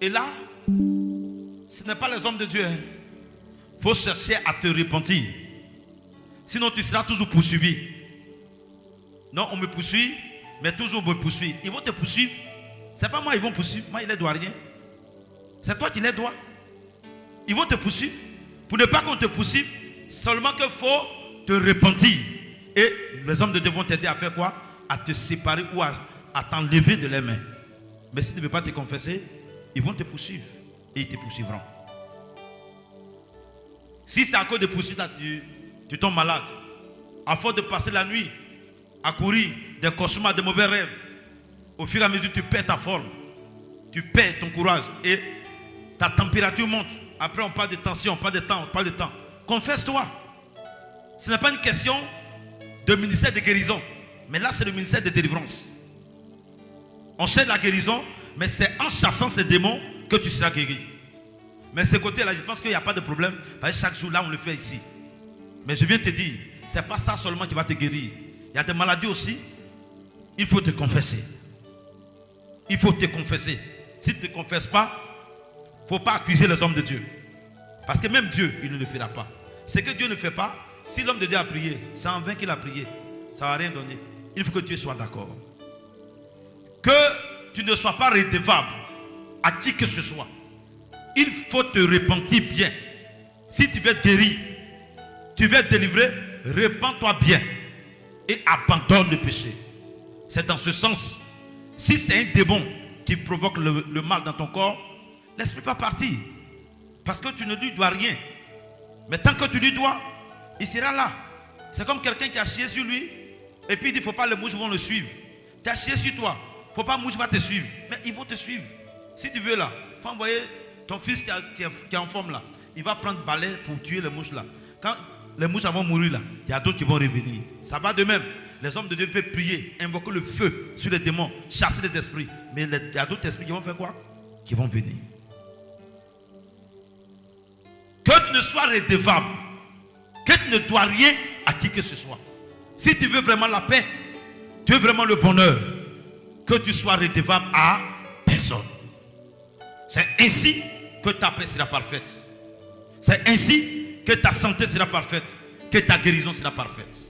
Et là, ce n'est pas les hommes de Dieu. Il faut chercher à te repentir. Sinon, tu seras toujours poursuivi. Non, on me poursuit, mais toujours on me poursuit. Ils vont te poursuivre. Ce n'est pas moi, ils vont poursuivre. Moi, il ne doit rien. C'est toi qui les dois. Ils vont te poursuivre. Pour ne pas qu'on te poursuive, seulement qu'il faut te repentir. Et les hommes de Dieu vont t'aider à faire quoi? À te séparer ou à t'enlever de les mains. Mais si tu ne veux pas te confesser, ils vont te poursuivre. Et ils te poursuivront. Si c'est à cause de poursuite, tu tombes malade. À force de passer la nuit à courir des cauchemars, des mauvais rêves, au fur et à mesure, tu perds ta forme. Tu perds ton courage. Et ta température monte. Après, on parle de tension, on parle de temps, on parle de temps. Confesse-toi. Ce n'est pas une question de ministère de guérison. Mais là, c'est le ministère de délivrance. On cherche la guérison, mais c'est en chassant ces démons que tu seras guéri. Mais ce côté-là, je pense qu'il n'y a pas de problème. Parce que chaque jour, là, on le fait ici. Mais je viens te dire, ce n'est pas ça seulement qui va te guérir. Il y a des maladies aussi. Il faut te confesser. Il faut te confesser. Si tu ne te confesses pas, il ne faut pas accuser les hommes de Dieu. Parce que même Dieu, il ne le fera pas. Ce que Dieu ne fait pas, si l'homme de Dieu a prié, c'est en vain qu'il a prié. Ça ne va rien donner. Il faut que Dieu soit d'accord. Que tu ne sois pas redevable à qui que ce soit. Il faut te repentir bien. Si tu veux être guéri, tu veux être délivré, repens-toi bien. Et abandonne le péché. C'est dans ce sens. Si c'est un démon qui provoque le mal dans ton corps, laisse-le pas partir. Parce que tu ne lui dois rien. Mais tant que tu lui dois, il sera là. C'est comme quelqu'un qui a chié sur lui. Et puis il dit, il ne faut pas les mouches vont le suivre. Tu as chié sur toi. Il ne faut pas que mouche va te suivre. Mais ils vont te suivre. Si tu veux là, il faut envoyer ton fils qui est en forme là. Il va prendre balai pour tuer les mouches là. Quand les mouches vont mourir là, il y a d'autres qui vont revenir. Ça va de même. Les hommes de Dieu peuvent prier, invoquer le feu sur les démons, chasser les esprits. Mais il y a d'autres esprits qui vont faire quoi? Qui vont venir. Que tu ne sois redevable. Que tu ne dois rien à qui que ce soit. Si tu veux vraiment la paix, tu veux vraiment le bonheur, que tu sois redevable à personne. C'est ainsi que ta paix sera parfaite. C'est ainsi que ta santé sera parfaite, que ta guérison sera parfaite.